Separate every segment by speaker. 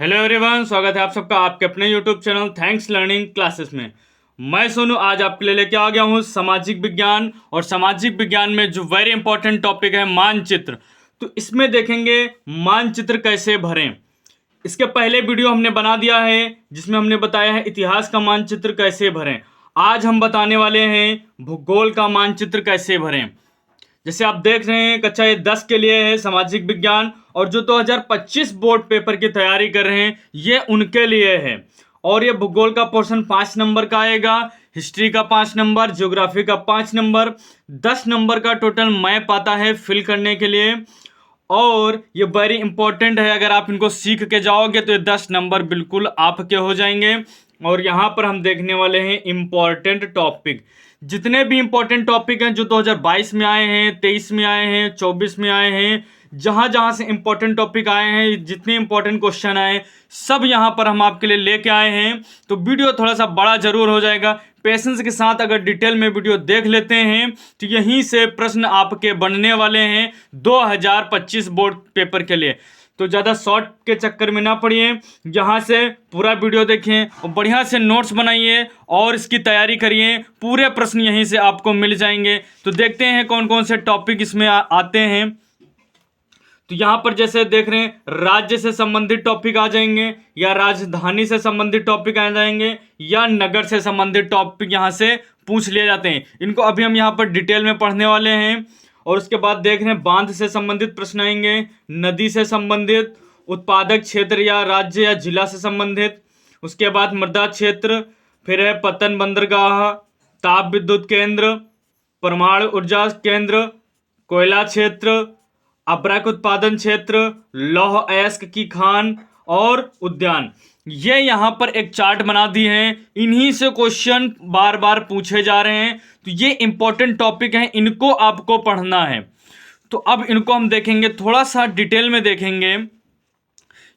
Speaker 1: Hello everyone, स्वागत है आप सबका आपके अपने YouTube channel thanks learning classes में। मैं सोनू आज आपके लिए लेके आ गया हूँ सामाजिक विज्ञान। और सामाजिक विज्ञान में जो वेरी इंपॉर्टेंट टॉपिक है मानचित्र, तो इसमें देखेंगे मानचित्र कैसे भरें। इसके पहले वीडियो हमने बना दिया है जिसमें हमने बताया है इतिहास का मानचित्र कैसे भरें। आज हम बताने वाले हैं भूगोल का मानचित्र कैसे भरें। जैसे आप देख रहे हैं कक्षा ये 10 के लिए है सामाजिक विज्ञान, और जो 2025 बोर्ड पेपर की तैयारी कर रहे हैं ये उनके लिए है। और ये भूगोल का पोर्शन 5 नंबर का आएगा, हिस्ट्री का 5 नंबर, ज्योग्राफी का 5 नंबर, 10 नंबर का टोटल मैप आता है फिल करने के लिए। और ये वेरी इंपॉर्टेंट है, अगर आप इनको सीख के जाओगे तो ये 10 नंबर बिल्कुल आपके हो जाएंगे। और यहाँ पर हम देखने वाले हैं इम्पॉर्टेंट टॉपिक, जितने भी इंपॉर्टेंट टॉपिक हैं जो 2022 में आए हैं, 23 में आए हैं, 24 में आए हैं, जहाँ जहाँ से इंपॉर्टेंट टॉपिक आए हैं, जितने इंपॉर्टेंट क्वेश्चन आए सब यहाँ पर हम आपके लिए लेके आए हैं। तो वीडियो थोड़ा सा बड़ा जरूर हो जाएगा, पेशेंस के साथ अगर डिटेल में वीडियो देख लेते हैं तो यहीं से प्रश्न आपके बनने वाले हैं 2025 बोर्ड पेपर के लिए। तो ज़्यादा शॉर्ट के चक्कर में ना पड़िए, यहाँ से पूरा वीडियो देखें और बढ़िया से नोट्स बनाइए और इसकी तैयारी करिए। पूरे प्रश्न यहीं से आपको मिल जाएंगे। तो देखते हैं कौन कौन से टॉपिक इसमें आते हैं। तो यहाँ पर जैसे देख रहे हैं राज्य से संबंधित टॉपिक आ जाएंगे, या राजधानी से संबंधित टॉपिक आ जाएंगे, या नगर से संबंधित टॉपिक यहाँ से पूछ लिए जाते हैं। इनको अभी हम यहाँ पर डिटेल में पढ़ने वाले हैं। और उसके बाद देख रहे हैं बांध से संबंधित प्रश्न आएंगे, नदी से संबंधित, उत्पादक क्षेत्र या राज्य या जिला से संबंधित, उसके बाद मृदा क्षेत्र, फिर है पतन बंदरगाह, ताप विद्युत केंद्र, परमाणु ऊर्जा केंद्र, कोयला क्षेत्र, अपराक उत्पादन क्षेत्र, लौह अयस्क की खान और उद्यान। ये यहाँ पर एक चार्ट बना दी है, इन्हीं से क्वेश्चन बार बार पूछे जा रहे हैं। तो ये इंपॉर्टेंट टॉपिक हैं, इनको आपको पढ़ना है। तो अब इनको हम देखेंगे, थोड़ा सा डिटेल में देखेंगे।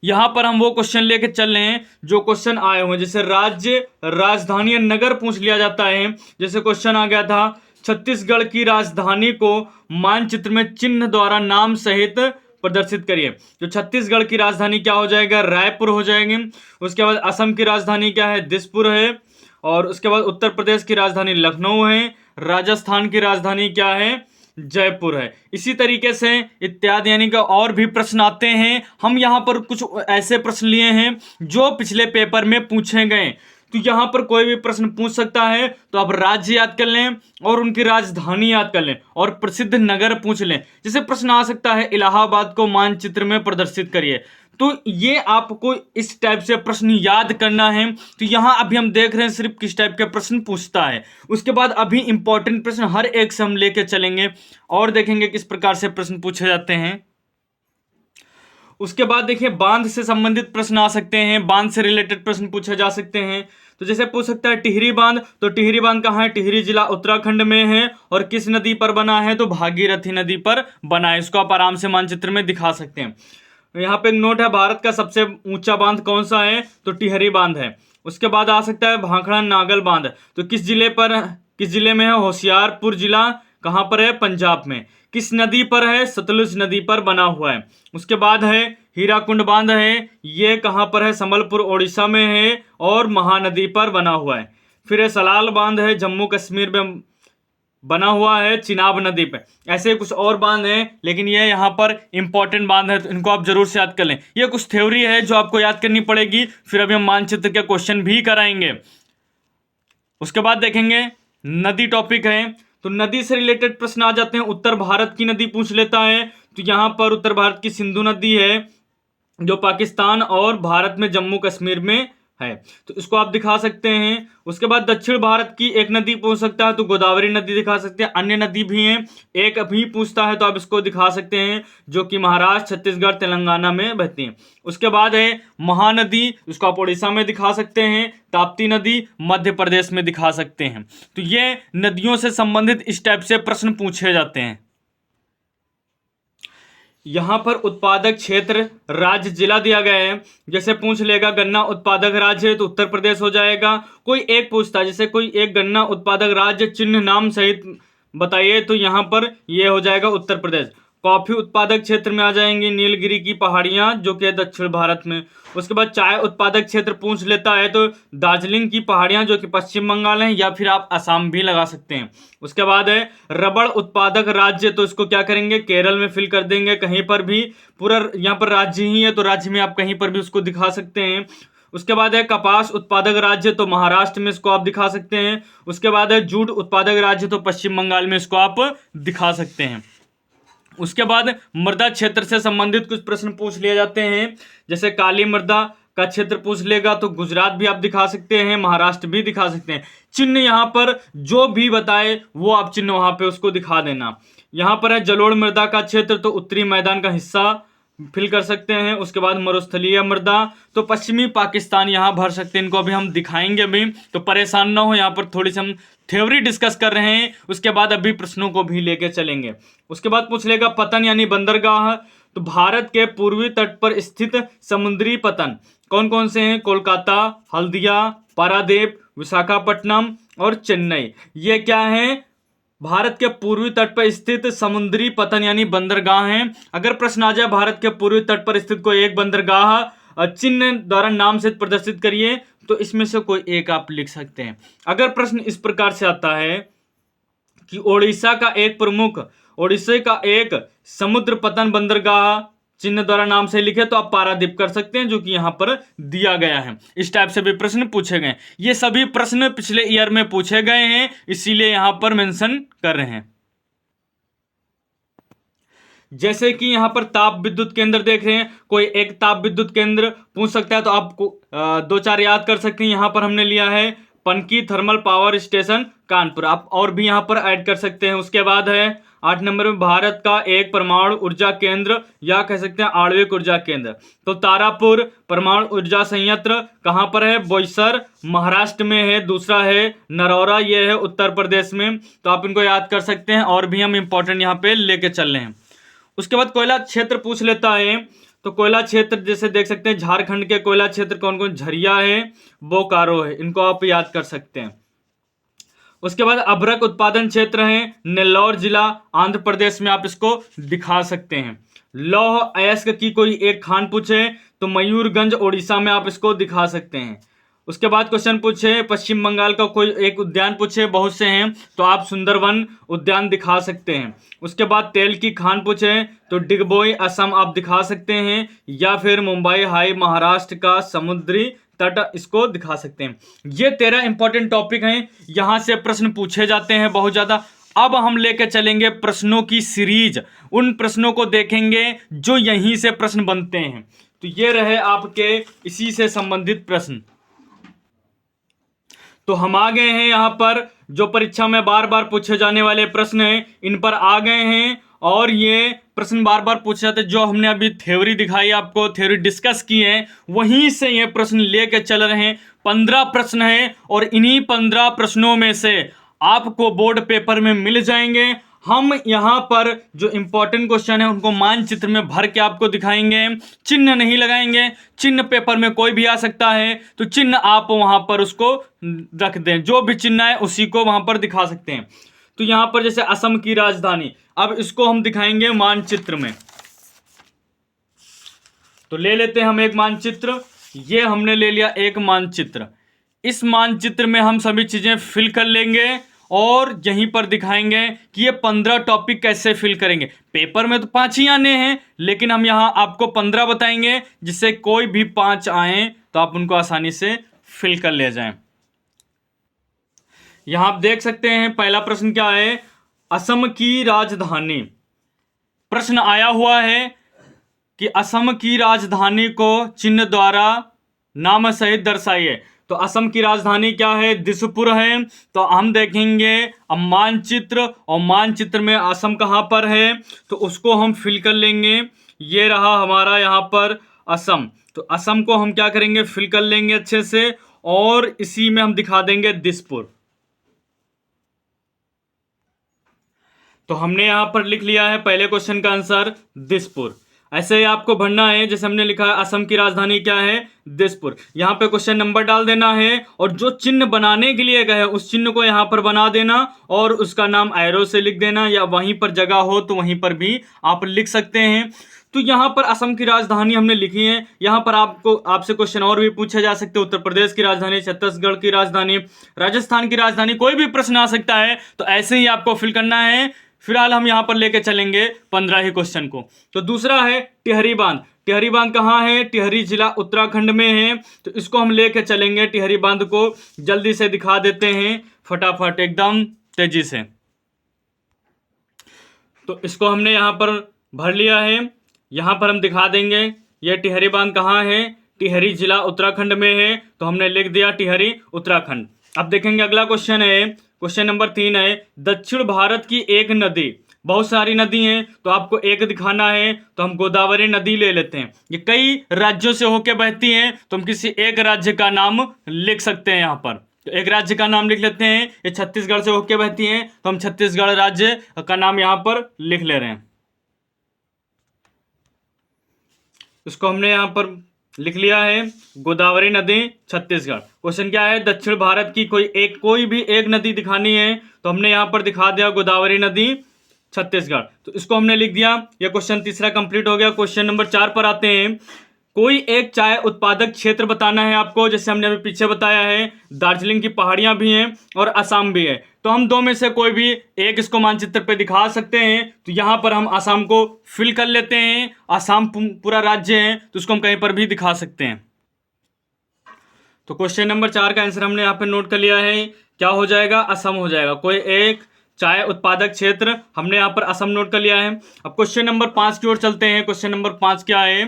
Speaker 1: यहाँ पर हम वो क्वेश्चन लेके चल रहे हैं जो क्वेश्चन आए हुए हैं। जैसे राज्य, राजधानी या नगर पूछ लिया जाता है। जैसे क्वेश्चन आ गया था छत्तीसगढ़ की राजधानी को मानचित्र में चिन्ह द्वारा नाम सहित प्रदर्शित करिए। तो छत्तीसगढ़ की राजधानी क्या हो जाएगा, रायपुर हो जाएगी। उसके बाद असम की राजधानी क्या है, दिसपुर है। और उसके बाद उत्तर प्रदेश की राजधानी लखनऊ है। राजस्थान की राजधानी क्या है, जयपुर है। इसी तरीके से इत्यादि यानी कि और भी प्रश्न आते हैं। हम यहाँ पर कुछ ऐसे प्रश्न लिए हैं जो पिछले पेपर में पूछे गए। तो यहाँ पर कोई भी प्रश्न पूछ सकता है, तो आप राज्य याद कर लें और उनकी राजधानी याद कर लें और प्रसिद्ध नगर पूछ लें। जैसे प्रश्न आ सकता है इलाहाबाद को मानचित्र में प्रदर्शित करिए। तो ये आपको इस टाइप से प्रश्न याद करना है। तो यहाँ अभी हम देख रहे हैं सिर्फ किस टाइप के प्रश्न पूछता है। उसके बाद अभी इंपॉर्टेंट प्रश्न हर एक से हम लेके चलेंगे और देखेंगे किस प्रकार से प्रश्न पूछे जाते हैं। उसके बाद देखिए बांध से संबंधित प्रश्न आ सकते हैं, बांध से रिलेटेड प्रश्न पूछे जा सकते हैं। तो जैसे पूछ सकता है टिहरी बांध, तो टिहरी बांध कहाँ है, टिहरी जिला उत्तराखंड में है और किस नदी पर बना है, तो भागीरथी नदी पर बना है। इसको आप आराम से मानचित्र में दिखा सकते हैं। यहाँ पे एक नोट है, भारत का सबसे ऊंचा बांध कौन सा है, तो टिहरी बांध है। उसके बाद आ सकता है भाखड़ा नागल बांध, तो किस जिले में है, होशियारपुर जिला, कहाँ पर है, पंजाब में। किस नदी पर है, सतलुज नदी पर बना हुआ है। उसके बाद है हीराकुंड बांध है, ये कहाँ पर है, संबलपुर ओडिशा में है और महानदी पर बना हुआ है। फिर है सलाल बांध है, जम्मू कश्मीर में बना हुआ है, चिनाब नदी पे। ऐसे कुछ और बांध हैं, लेकिन ये यहाँ पर इंपॉर्टेंट बांध है, तो इनको आप जरूर से याद कर लें। ये कुछ थ्योरी है जो आपको याद करनी पड़ेगी, फिर अभी हम मानचित्र के क्वेश्चन भी कराएंगे। उसके बाद देखेंगे नदी टॉपिक है, तो नदी से रिलेटेड प्रश्न आ जाते हैं। उत्तर भारत की नदी पूछ लेता है, तो यहाँ पर उत्तर भारत की सिंधु नदी है जो पाकिस्तान और भारत में जम्मू कश्मीर में है, तो इसको आप दिखा सकते हैं। उसके बाद दक्षिण भारत की एक नदी पूछ सकता है, तो गोदावरी नदी दिखा सकते हैं। अन्य नदी भी हैं, एक अभी पूछता है तो आप इसको दिखा सकते हैं, जो कि महाराष्ट्र, छत्तीसगढ़, तेलंगाना में बहती हैं। उसके बाद है महानदी, उसको आप उड़ीसा में दिखा सकते हैं। ताप्ती नदी मध्य प्रदेश में दिखा सकते हैं। तो ये नदियों से संबंधित इस टाइप से प्रश्न पूछे जाते हैं। यहाँ पर उत्पादक क्षेत्र, राज्य, जिला दिया गया है। जैसे पूछ लेगा गन्ना उत्पादक राज्य है तो उत्तर प्रदेश हो जाएगा। कोई एक पूछता है, जैसे कोई एक गन्ना उत्पादक राज्य चिन्ह नाम सहित बताइए, तो यहाँ पर ये हो जाएगा उत्तर प्रदेश। कॉफी उत्पादक क्षेत्र में आ जाएंगी नीलगिरी की पहाड़ियां जो कि है दक्षिण भारत में। उसके बाद चाय उत्पादक क्षेत्र पूछ लेता है तो दार्जिलिंग की पहाड़ियां जो कि पश्चिम बंगाल हैं, या फिर आप असम भी लगा सकते हैं। उसके बाद है रबड़ उत्पादक राज्य, तो इसको क्या करेंगे केरल में फिल कर देंगे। कहीं पर भी पूरा यहाँ पर राज्य ही है तो राज्य में आप कहीं पर भी उसको दिखा सकते हैं। उसके बाद है कपास उत्पादक राज्य, तो महाराष्ट्र में इसको आप दिखा सकते हैं। उसके बाद है जूट उत्पादक राज्य, तो पश्चिम बंगाल में इसको आप दिखा सकते हैं। उसके बाद मृदा क्षेत्र से संबंधित कुछ प्रश्न पूछ लिए जाते हैं, जैसे काली मृदा का क्षेत्र पूछ लेगा तो गुजरात भी आप दिखा सकते हैं, महाराष्ट्र भी दिखा सकते हैं। चिन्ह यहाँ पर जो भी बताए वो आप चिन्ह वहां पे उसको दिखा देना। यहाँ पर है जलोढ़ मृदा का क्षेत्र, तो उत्तरी मैदान का हिस्सा फिल कर सकते हैं। उसके बाद मरुस्थलीय मृदा, तो पश्चिमी पाकिस्तान यहाँ भर सकते हैं। इनको अभी हम दिखाएंगे भी, तो परेशान ना हो, यहाँ पर थोड़ी सी हम थ्योरी डिस्कस कर रहे हैं, उसके बाद अभी प्रश्नों को भी लेके चलेंगे। उसके बाद पूछ लेगा पतन यानी बंदरगाह, तो भारत के पूर्वी तट पर स्थित समुद्री पतन कौन कौन से हैं? कोलकाता, हल्दिया, पारादीप, विशाखापट्टनम और चेन्नई। ये क्या है? भारत के पूर्वी तट पर स्थित समुद्री पतन यानी बंदरगाह हैं। अगर प्रश्न आ जाए भारत के पूर्वी तट पर स्थित कोई एक बंदरगाह चिन्ह द्वारा नाम से प्रदर्शित करिए, तो इसमें से कोई एक आप लिख सकते हैं। अगर प्रश्न इस प्रकार से आता है कि ओडिशा का एक समुद्र पतन बंदरगाह चिन्ह द्वारा नाम से लिखे, तो आप पारादीप कर सकते हैं जो कि यहां पर दिया गया है। इस टाइप से भी प्रश्न पूछे गए। ये सभी प्रश्न पिछले ईयर में पूछे गए हैं, इसीलिए यहां पर मेंशन कर रहे हैं। जैसे कि यहां पर ताप विद्युत केंद्र देख रहे हैं, कोई एक ताप विद्युत केंद्र पूछ सकता है, तो आपको दो चार याद कर सकते हैं। यहां पर हमने लिया है Panki thermal power station Kanpur, आप और भी यहां पर ऐड कर सकते हैं। उसके बाद है 8 नंबर में भारत का एक परमाणु ऊर्जा केंद्र या कह सकते हैं आणविक ऊर्जा केंद्र, तो तारापुर परमाणु ऊर्जा संयंत्र कहां पर है? बोईसर महाराष्ट्र में है। दूसरा है नरौरा, ये है उत्तर प्रदेश में, तो आप इनको याद कर सकते हैं। और भी हम इंपॉर्टेंट यहाँ पे लेके चल रहे हैं। उसके बाद कोयला क्षेत्र पूछ लेता है, तो कोयला क्षेत्र जैसे देख सकते हैं झारखंड के कोयला क्षेत्र कौन कौन? झरिया है, बोकारो है, इनको आप याद कर सकते हैं। उसके बाद अभ्रक उत्पादन क्षेत्र है नेल्लौर जिला आंध्र प्रदेश में, आप इसको दिखा सकते हैं। लौह अयस्क की कोई एक खान पूछे तो मयूरगंज ओडिशा में आप इसको दिखा सकते हैं। उसके बाद क्वेश्चन पूछे पश्चिम बंगाल का कोई एक उद्यान पूछे, बहुत से हैं, तो आप सुंदरवन उद्यान दिखा सकते हैं। उसके बाद तेल की खान पूछे तो डिगबोई असम आप दिखा सकते हैं, या फिर मुंबई हाई महाराष्ट्र का समुद्री तट इसको दिखा सकते हैं। ये 13 इंपॉर्टेंट टॉपिक हैं, यहां से प्रश्न पूछे जाते हैं बहुत ज्यादा। अब हम लेकर चलेंगे प्रश्नों की सीरीज, उन प्रश्नों को देखेंगे जो यहीं से प्रश्न बनते हैं। तो ये रहे आपके इसी से संबंधित प्रश्न। तो हम आ गए हैं यहाँ पर, जो परीक्षा में बार बार पूछे जाने वाले प्रश्न हैं इन पर आ गए हैं, और ये प्रश्न बार बार पूछे जाते, जो हमने अभी थ्योरी दिखाई आपको, थ्योरी डिस्कस की है, वहीं से ये प्रश्न लेके चल रहे हैं। 15 प्रश्न हैं और इन्हीं 15 प्रश्नों में से आपको बोर्ड पेपर में मिल जाएंगे। हम यहाँ पर जो इंपॉर्टेंट क्वेश्चन है उनको मानचित्र में भर के आपको दिखाएंगे, चिन्ह नहीं लगाएंगे। चिन्ह पेपर में कोई भी आ सकता है, तो चिन्ह आप वहां पर उसको रख दें, जो भी चिन्ह है उसी को वहां पर दिखा सकते हैं। तो यहाँ पर जैसे असम की राजधानी, अब इसको हम दिखाएंगे मानचित्र में। तो ले लेते हैं हम एक मानचित्र, ये हमने ले लिया एक मानचित्र। इस मानचित्र में हम सभी चीजें फिल कर लेंगे और यहीं पर दिखाएंगे कि ये 15 टॉपिक कैसे फिल करेंगे। पेपर में तो 5 ही आने हैं, लेकिन हम यहाँ आपको 15 बताएंगे, जिससे कोई भी 5 आए तो आप उनको आसानी से फिल कर ले जाएं। यहां आप देख सकते हैं पहला प्रश्न क्या है, असम की राजधानी। प्रश्न आया हुआ है कि असम की राजधानी को चिन्ह द्वारा नाम सहित दर्शाइए। तो असम की राजधानी क्या है? दिसपुर है। तो हम देखेंगे अब मानचित्र, और मानचित्र में असम कहाँ पर है, तो उसको हम फिल कर लेंगे। ये रहा हमारा यहाँ पर असम, तो असम को हम क्या करेंगे? फिल कर लेंगे अच्छे से, और इसी में हम दिखा देंगे दिसपुर। तो हमने यहां पर लिख लिया है पहले क्वेश्चन का आंसर दिसपुर। ऐसे ही आपको भरना है, जैसे हमने लिखा है असम की राजधानी क्या है, दिसपुर। यहाँ पे क्वेश्चन नंबर डाल देना है और जो चिन्ह बनाने के लिए गए उस चिन्ह को यहाँ पर बना देना और उसका नाम एरो से लिख देना, या वहीं पर जगह हो तो वहीं पर भी आप लिख सकते हैं। तो यहाँ पर असम की राजधानी हमने लिखी है। यहाँ पर आपसे क्वेश्चन और भी पूछे जा सकते हैं, उत्तर प्रदेश की राजधानी, छत्तीसगढ़ की राजधानी, राजस्थान की राजधानी, कोई भी प्रश्न आ सकता है। तो ऐसे ही आपको फिल करना है। फिलहाल हम यहाँ पर लेके चलेंगे 15 ही क्वेश्चन को। तो दूसरा है टिहरी बांध। टिहरी बांध कहाँ है, टिहरी जिला उत्तराखंड में है। तो इसको हम लेके चलेंगे, टिहरी बांध को जल्दी से दिखा देते हैं, फटाफट एकदम तेजी से। तो इसको हमने यहाँ पर भर लिया है, यहाँ पर हम दिखा देंगे ये टिहरी बांध कहाँ है, टिहरी जिला उत्तराखंड में है। तो हमने लिख दिया टिहरी उत्तराखंड। अब देखेंगे अगला क्वेश्चन है, क्वेश्चन नंबर 3 है, दक्षिण भारत की एक नदी, बहुत सारी नदी हैं तो आपको एक दिखाना है, तो हम गोदावरी नदी ले लेते हैं। ये कई राज्यों से होकर बहती हैं, तो हम किसी एक राज्य का नाम लिख सकते हैं। यहाँ पर तो एक राज्य का नाम लिख लेते हैं। ये छत्तीसगढ़ से होकर बहती हैं, तो हम छत्तीसगढ़ राज्य का नाम यहाँ पर लिख ले रहे हैं। इसको हमने यहाँ पर लिख लिया है, गोदावरी नदी छत्तीसगढ़। क्वेश्चन क्या है, दक्षिण भारत की कोई भी एक नदी दिखानी है, तो हमने यहाँ पर दिखा दिया गोदावरी नदी छत्तीसगढ़। तो इसको हमने लिख दिया। यह क्वेश्चन तीसरा कंप्लीट हो गया। क्वेश्चन नंबर 4 पर आते हैं। कोई एक चाय उत्पादक क्षेत्र बताना है आपको, जैसे हमने अभी पीछे बताया है, दार्जिलिंग की पहाड़ियां भी हैं और असम भी है। तो हम दो में से कोई भी एक इसको मानचित्र पे दिखा सकते हैं। तो यहाँ पर हम असम को फिल कर लेते हैं। असम पूरा राज्य है, तो उसको हम कहीं पर भी दिखा सकते हैं। तो क्वेश्चन नंबर 4 का आंसर हमने यहाँ पर नोट कर लिया है, क्या हो जाएगा, असम हो जाएगा। कोई एक चाय उत्पादक क्षेत्र, हमने यहाँ पर असम नोट कर लिया है। अब क्वेश्चन नंबर 5 की ओर चलते हैं। क्वेश्चन नंबर 5 क्या है,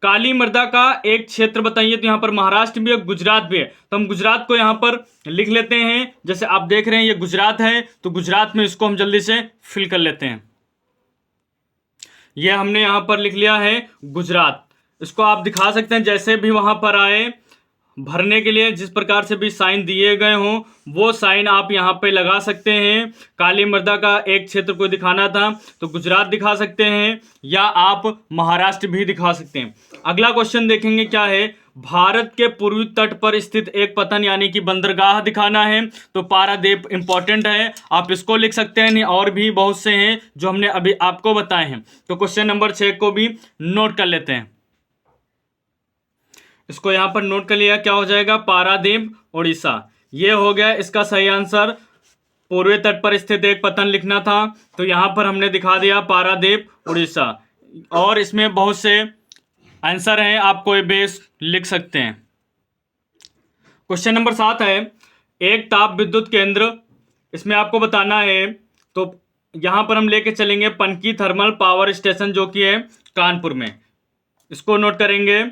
Speaker 1: काली मृदा का एक क्षेत्र बताइए। तो यहाँ पर महाराष्ट्र भी है, गुजरात भी है। तो हम गुजरात को यहाँ पर लिख लेते हैं। जैसे आप देख रहे हैं ये गुजरात है, तो गुजरात में इसको हम जल्दी से फिल कर लेते हैं। ये हमने यहाँ पर लिख लिया है गुजरात। इसको आप दिखा सकते हैं, जैसे भी वहाँ पर आए भरने के लिए जिस प्रकार से भी साइन दिए गए हों वो साइन आप यहाँ पे लगा सकते हैं। काली मृदा का एक क्षेत्र को दिखाना था तो गुजरात दिखा सकते हैं, या आप महाराष्ट्र भी दिखा सकते हैं। अगला क्वेश्चन देखेंगे क्या है, भारत के पूर्वी तट पर स्थित एक पतन यानी कि बंदरगाह दिखाना है। तो पारादीप इंपॉर्टेंट है, आप इसको लिख सकते हैं, नहीं और भी बहुत से हैं जो हमने अभी आपको बताए हैं। तो क्वेश्चन नंबर 6 को भी नोट कर लेते हैं। इसको यहाँ पर नोट कर लिया, क्या हो जाएगा, पारादीप उड़ीसा। ये हो गया इसका सही आंसर। पूर्वी तट पर स्थित एक पतन लिखना था, तो यहाँ पर हमने दिखा दिया पारादीप उड़ीसा। और इसमें बहुत से आंसर हैं, आप कोई भी लिख सकते हैं। क्वेश्चन नंबर 7 है, एक ताप विद्युत केंद्र, इसमें आपको बताना है। तो यहाँ पर हम लेके चलेंगे पनकी थर्मल पावर स्टेशन, जो कि है कानपुर में। इसको नोट करेंगे,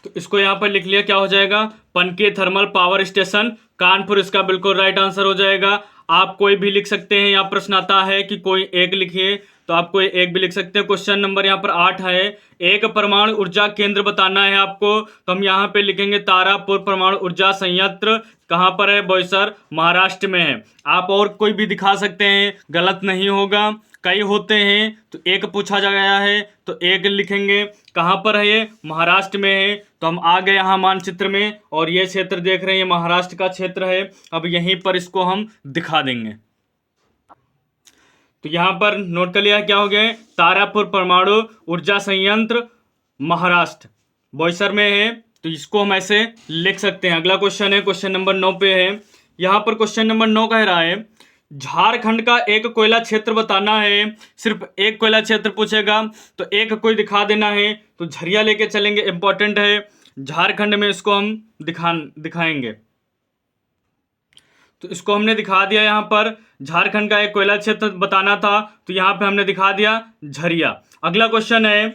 Speaker 1: तो इसको यहाँ पर लिख लिया, क्या हो जाएगा, Panki thermal power station Kanpur, इसका बिल्कुल राइट आंसर हो जाएगा। आप कोई भी लिख सकते हैं, यहाँ प्रश्न आता है कि कोई एक लिखिए, तो आप कोई एक भी लिख सकते हैं। क्वेश्चन नंबर यहाँ पर 8 है, एक परमाणु ऊर्जा केंद्र बताना है आपको। तो हम यहाँ पे लिखेंगे तारापुर परमाणु ऊर्जा संयंत्र, कहाँ पर है, बोईसर, महाराष्ट्र में है। आप और कोई भी दिखा सकते हैं, गलत नहीं होगा। कई होते हैं तो एक पूछा जा गया है तो एक लिखेंगे। कहाँ पर है ये, महाराष्ट्र में है। तो हम आ गए यहाँ मानचित्र में, और ये क्षेत्र देख रहे हैं, ये महाराष्ट्र का क्षेत्र है। अब यहीं पर इसको हम दिखा देंगे। तो यहाँ पर नोट कर लिया, क्या हो गया, तारापुर परमाणु ऊर्जा संयंत्र महाराष्ट्र बोईसर में है। तो इसको हम ऐसे लिख सकते हैं। अगला क्वेश्चन है, क्वेश्चन नंबर 9 पे है। यहाँ पर क्वेश्चन नंबर 9 कह रहा है, झारखंड का एक कोयला क्षेत्र बताना है। सिर्फ एक कोयला क्षेत्र पूछेगा, तो एक कोई दिखा देना है। तो झरिया लेके चलेंगे, इंपॉर्टेंट है। झारखंड में इसको हम दिखाएंगे। तो इसको हमने दिखा दिया। यहाँ पर झारखंड का एक कोयला क्षेत्र बताना था, तो यहाँ पे हमने दिखा दिया झरिया। अगला क्वेश्चन है,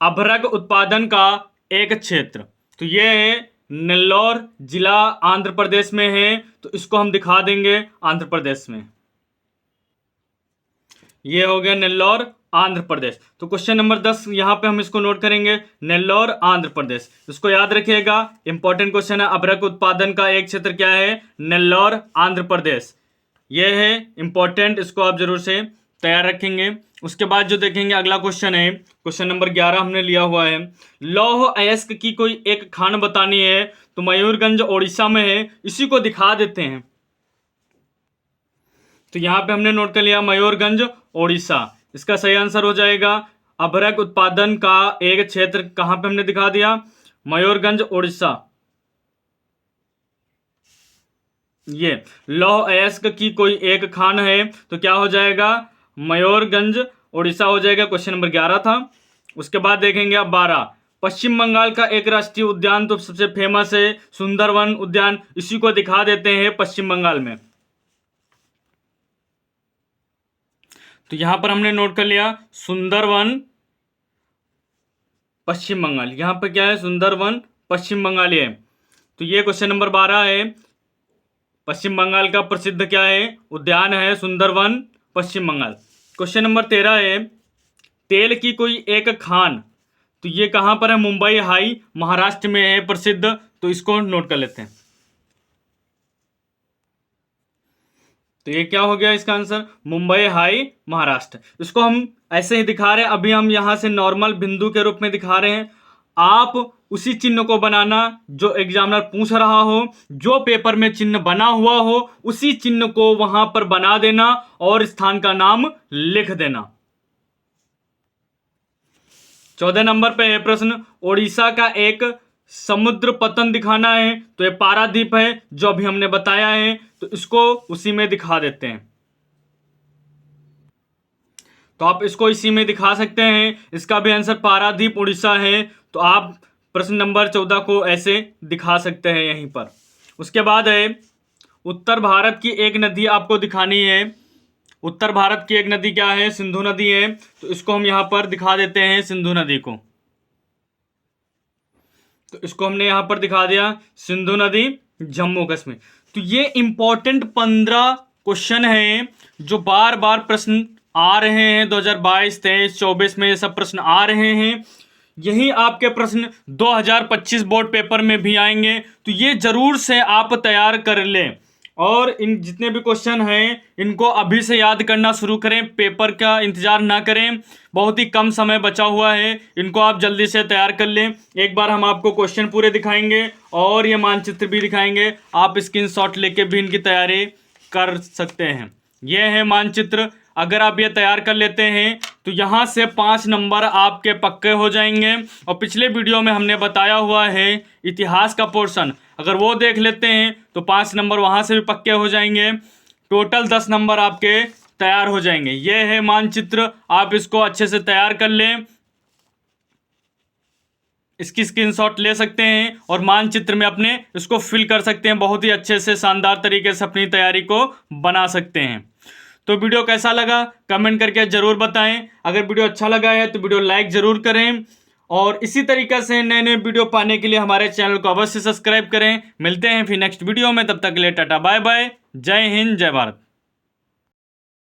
Speaker 1: अभ्रक उत्पादन का एक क्षेत्र, तो ये है नेल्लौर जिला आंध्र प्रदेश में है। तो इसको हम दिखा देंगे आंध्र प्रदेश में। ये हो गया नेल्लौर आंध्र प्रदेश। तो क्वेश्चन नंबर 10 यहाँ पे हम इसको नोट करेंगे, नेल्लौर आंध्र प्रदेश। इसको याद रखिएगा, इंपॉर्टेंट क्वेश्चन है। अभ्रक उत्पादन का एक क्षेत्र क्या है, नेल्लौर आंध्र प्रदेश। ये है इंपॉर्टेंट, इसको आप जरूर से तैयार रखेंगे। उसके बाद जो देखेंगे अगला क्वेश्चन है, क्वेश्चन नंबर 11 हमने लिया हुआ है। लौह अयस्क की कोई एक खान बतानी है, तो मयूरगंज उड़ीसा में है, इसी को दिखा देते हैं। तो यहाँ पे हमने नोट कर लिया मयूरगंज उड़ीसा। इसका सही आंसर हो जाएगा अभ्रक उत्पादन का एक क्षेत्र कहाँ पे हमने दिखा दिया, मयूरगंज उड़ीसा। ये लौह अयस्क की कोई एक खान है, तो क्या हो जाएगा, मयूरगंज उड़ीसा हो जाएगा। क्वेश्चन नंबर 11 था। उसके बाद देखेंगे अब 12, पश्चिम बंगाल का एक राष्ट्रीय उद्यान तो सबसे फेमस है सुंदरवन उद्यान, इसी को दिखा देते हैं पश्चिम बंगाल में। तो यहां पर हमने नोट कर लिया सुंदरवन पश्चिम बंगाल। यहां पर क्या है, सुंदरवन पश्चिम बंगाल है। तो ये क्वेश्चन नंबर 12 है। पश्चिम बंगाल का प्रसिद्ध क्या है, उद्यान है सुंदरवन पश्चिम बंगाल। क्वेश्चन नंबर 13 है, तेल की कोई एक खान, तो ये कहां पर है, मुंबई हाई महाराष्ट्र में है प्रसिद्ध, तो इसको नोट कर लेते हैं। तो ये क्या हो गया इसका आंसर, मुंबई हाई महाराष्ट्र। इसको हम ऐसे ही दिखा रहे हैं, अभी हम यहां से नॉर्मल बिंदु के रूप में दिखा रहे हैं। आप उसी चिन्ह को बनाना जो एग्जामिनर पूछ रहा हो, जो पेपर में चिन्ह बना हुआ हो उसी चिन्ह को वहां पर बना देना और स्थान का नाम लिख देना। 14 नंबर पे है प्रश्न, उड़ीसा का एक समुद्र पतन दिखाना है, तो ये पारादीप है जो अभी हमने बताया है, तो इसको उसी में दिखा देते हैं। तो आप इसको इसी में दिखा सकते हैं। इसका भी आंसर पारादीप उड़ीसा है, तो आप प्रश्न नंबर 14 को ऐसे दिखा सकते हैं यहीं पर। उसके बाद है, उत्तर भारत की एक नदी आपको दिखानी है। उत्तर भारत की एक नदी क्या है, सिंधु नदी है, तो इसको हम यहां पर दिखा देते हैं सिंधु नदी को। तो इसको हमने यहां पर दिखा दिया सिंधु नदी जम्मू कश्मीर। तो ये इंपॉर्टेंट 15 क्वेश्चन हैं जो बार बार प्रश्न आ रहे हैं 2022, 23, 24 में ये सब प्रश्न आ रहे हैं। यही आपके प्रश्न 2025 बोर्ड पेपर में भी आएंगे, तो ये जरूर से आप तैयार कर लें। और इन जितने भी क्वेश्चन हैं इनको अभी से याद करना शुरू करें, पेपर का इंतजार ना करें, बहुत ही कम समय बचा हुआ है, इनको आप जल्दी से तैयार कर लें। एक बार हम आपको क्वेश्चन पूरे दिखाएंगे और ये मानचित्र भी दिखाएंगे, आप स्क्रीनशॉट लेके भी इनकी तैयारी कर सकते हैं। ये है मानचित्र, अगर आप ये तैयार कर लेते हैं तो यहाँ से 5 नंबर आपके पक्के हो जाएंगे। और पिछले वीडियो में हमने बताया हुआ है इतिहास का पोर्शन, अगर वो देख लेते हैं तो 5 नंबर वहाँ से भी पक्के हो जाएंगे। टोटल 10 नंबर आपके तैयार हो जाएंगे। ये है मानचित्र, आप इसको अच्छे से तैयार कर लें, इसकी स्क्रीनशॉट ले सकते हैं और मानचित्र में अपने इसको फिल कर सकते हैं। बहुत ही अच्छे से शानदार तरीके से अपनी तैयारी को बना सकते हैं। तो वीडियो कैसा लगा कमेंट करके ज़रूर बताएं। अगर वीडियो अच्छा लगा है तो वीडियो लाइक ज़रूर करें और इसी तरीके से नए नए वीडियो पाने के लिए हमारे चैनल को अवश्य सब्सक्राइब करें। मिलते हैं फिर नेक्स्ट वीडियो में, तब तक के लिए टाटा बाय बाय, जय हिंद जय भारत।